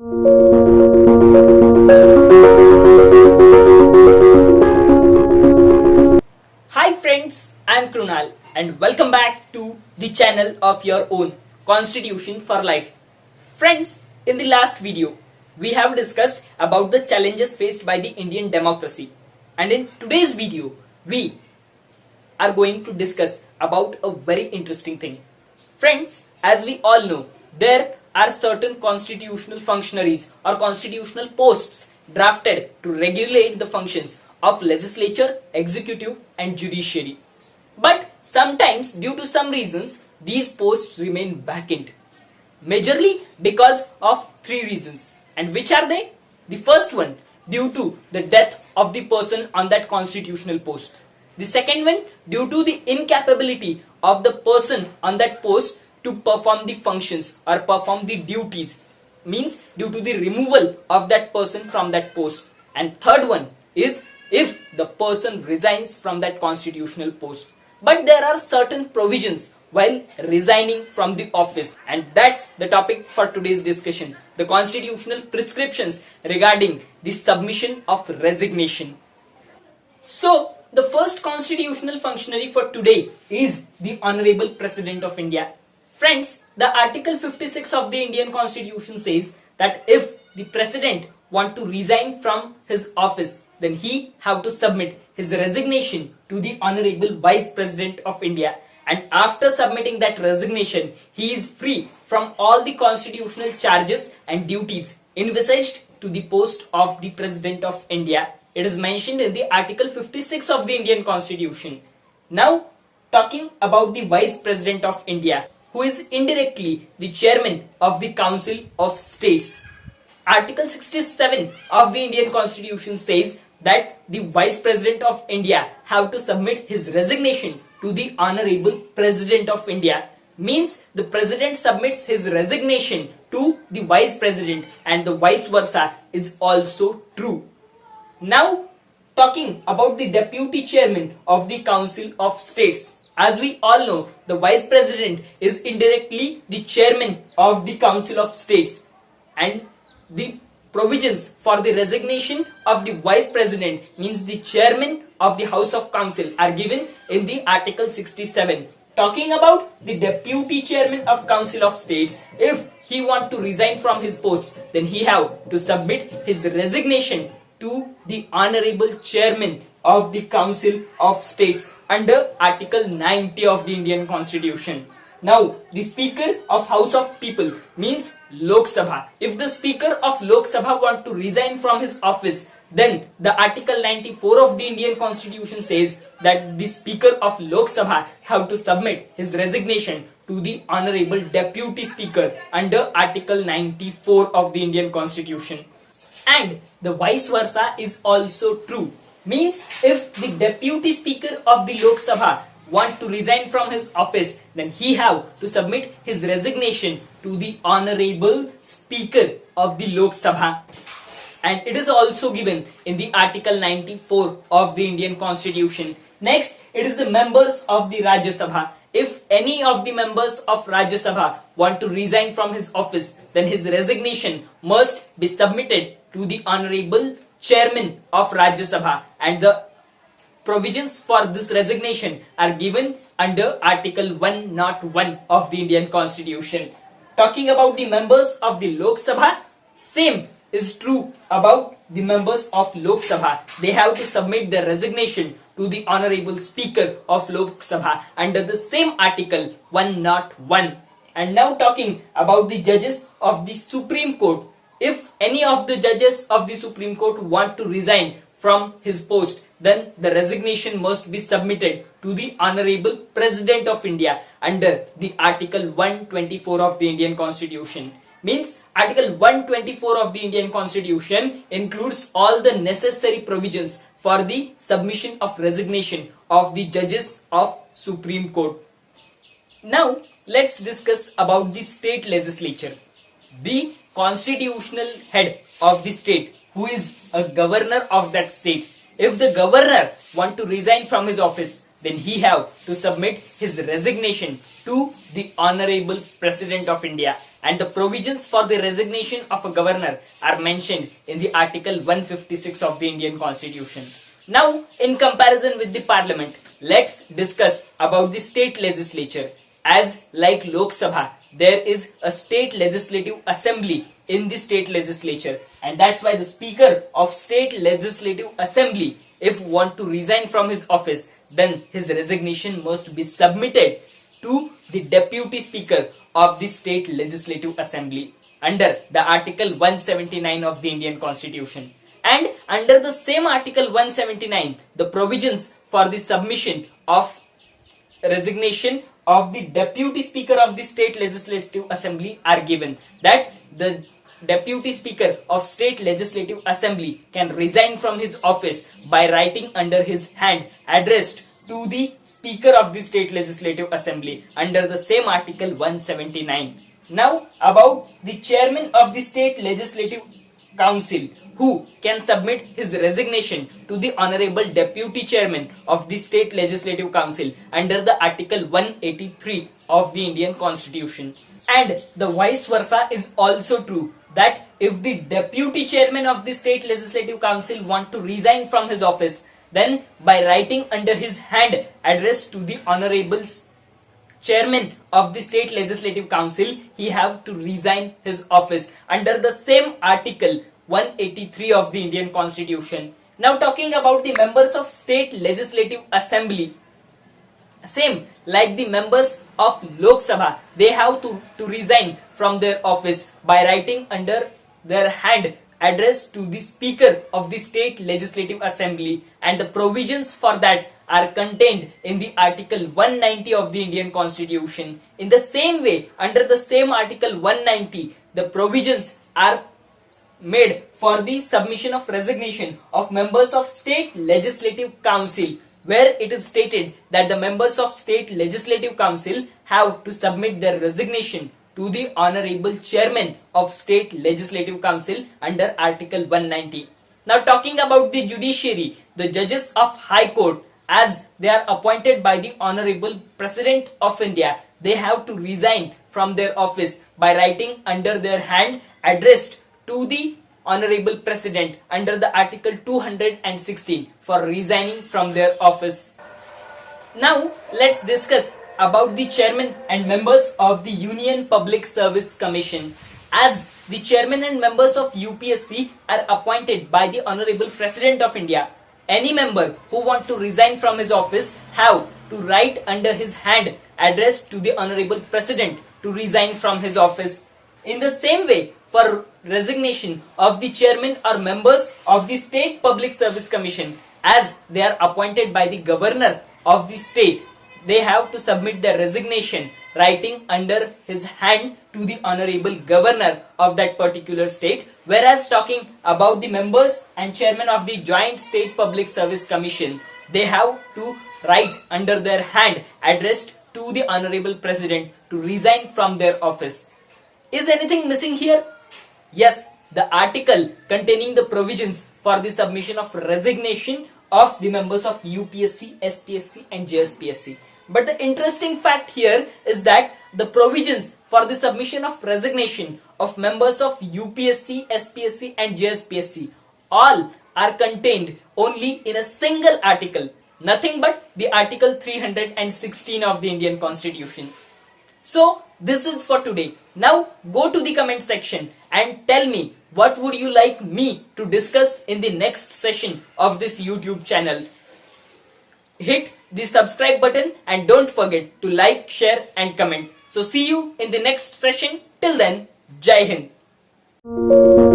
Hi friends, I am Krunal and welcome back to the channel of your own Constitution for Life. Friends, in the last video, we have discussed about the challenges faced by the Indian democracy, and in today's video, we are going to discuss about a very interesting thing. Friends, as we all know, there are certain constitutional functionaries or constitutional posts drafted to regulate the functions of legislature, executive and judiciary. But sometimes due to some reasons, these posts remain vacant. Majorly because of three reasons. And which are they? The first one, due to the death of the person on that constitutional post. The second one, due to the incapability of the person on that post to perform the functions or perform the duties, means due to the removal of that person from that post. And third one is if the person resigns from that constitutional post. But there are certain provisions while resigning from the office, and that's the topic for today's discussion, the constitutional prescriptions regarding the submission of resignation. So the first constitutional functionary for today is the Honorable President of India. Friends, the Article 56 of the Indian Constitution says that if the President want to resign from his office, then he have to submit his resignation to the Honorable Vice President of India. And after submitting that resignation, he is free from all the constitutional charges and duties envisaged to the post of the President of India. It is mentioned in the Article 56 of the Indian Constitution. Now, talking about the Vice President of India, who is indirectly the Chairman of the Council of States. Article 67 of the Indian Constitution says that the Vice President of India have to submit his resignation to the Honorable President of India. Means the President submits his resignation to the Vice President and the vice versa is also true. Now, talking about the Deputy Chairman of the Council of States. As we all know, the Vice President is indirectly the Chairman of the Council of States, and the provisions for the resignation of the Vice President, means the Chairman of the House of Council, are given in the Article 67. Talking about the Deputy Chairman of Council of States, if he want to resign from his post, then he have to submit his resignation to the Honorable Chairman of the Council of States under Article 90 of the Indian Constitution. Now, the Speaker of House of People means Lok Sabha. If the Speaker of Lok Sabha want to resign from his office, then the Article 94 of the Indian Constitution says that the Speaker of Lok Sabha have to submit his resignation to the Honorable Deputy Speaker under Article 94 of the Indian Constitution. And the vice versa is also true. Means if the Deputy Speaker of the Lok Sabha want to resign from his office, then he have to submit his resignation to the Honorable Speaker of the Lok Sabha. And it is also given in the Article 94 of the Indian Constitution. Next, it is the members of the Rajya Sabha. If any of the members of Rajya Sabha want to resign from his office, then his resignation must be submitted to the Honorable Chairman of Rajya Sabha, and the provisions for this resignation are given under Article 101 of the Indian Constitution. Talking about the members of the Lok Sabha, same is true about the members of Lok Sabha. They have to submit their resignation to the Honorable Speaker of Lok Sabha under the same Article 101. And now talking about the judges of the Supreme Court. If any of the judges of the Supreme Court want to resign from his post, then the resignation must be submitted to the Honorable President of India under the Article 124 of the Indian Constitution. Means Article 124 of the Indian Constitution includes all the necessary provisions for the submission of resignation of the judges of Supreme Court. Now let's discuss about the state legislature. The constitutional head of the state, who is a governor of that state. If the governor want to resign from his office, then he have to submit his resignation to the Honorable President of India. and the provisions for the resignation of a governor are mentioned in the Article 156 of the Indian Constitution. Now, in comparison with the Parliament, let's discuss about the state legislature. As like Lok Sabha, there is a state legislative assembly in the state legislature, and that's why the Speaker of State Legislative Assembly, if want to resign from his office, then his resignation must be submitted to the Deputy Speaker of the State Legislative Assembly under the Article 179 of the Indian Constitution. And under the same Article 179, the provisions for the submission of resignation of the Deputy Speaker of the State Legislative Assembly are given, that the Deputy Speaker of State Legislative Assembly can resign from his office by writing under his hand addressed to the Speaker of the State Legislative Assembly under the same Article 179. Now about the Chairman of the State Legislative Council, who can submit his resignation to the Honorable Deputy Chairman of the State Legislative Council under the Article 183 of the Indian Constitution. And the vice versa is also true, that if the Deputy Chairman of the State Legislative Council want to resign from his office, then by writing under his hand addressed to the Honorable Chairman of the State Legislative Council, he have to resign his office under the same Article 183 of the Indian Constitution. Now talking about the members of State Legislative Assembly, same like the members of Lok Sabha, they have to resign from their office by writing under their hand addressed to the Speaker of the State Legislative Assembly, and the provisions for that are contained in the Article 190 of the Indian Constitution. In the same way, under the same Article 190, the provisions are made for the submission of resignation of members of State Legislative Council, where it is stated that the members of State Legislative Council have to submit their resignation to the Honorable Chairman of State Legislative Council under Article 190. Now talking about the judiciary, the judges of High Court, as they are appointed by the Honorable President of India, they have to resign from their office by writing under their hand addressed to the Honorable President under the Article 216 for resigning from their office. Now let's discuss about the chairman and members of the Union Public Service Commission. As the chairman and members of UPSC are appointed by the Honorable President of India, any member who want to resign from his office have to write under his hand addressed to the Honorable President to resign from his office. In the same way, for resignation of the chairman or members of the State Public Service Commission, as they are appointed by the governor of the state, they have to submit their resignation writing under his hand to the honorable governor of that particular state. Whereas talking about the members and chairman of the Joint State Public Service Commission, they have to write under their hand addressed to the honorable president to resign from their office. Is anything missing here? Yes, the article containing the provisions for the submission of resignation of the members of UPSC, SPSC and JSPSC. But the interesting fact here is that the provisions for the submission of resignation of members of UPSC, SPSC and JSPSC all are contained only in a single article, nothing but the Article 316 of the Indian Constitution. So this is for today. Now go to the comment section and tell me what would you like me to discuss in the next session of this YouTube channel. Hit the subscribe button and don't forget to like, share and comment. So see you in the next session. Till then, Jai Hind.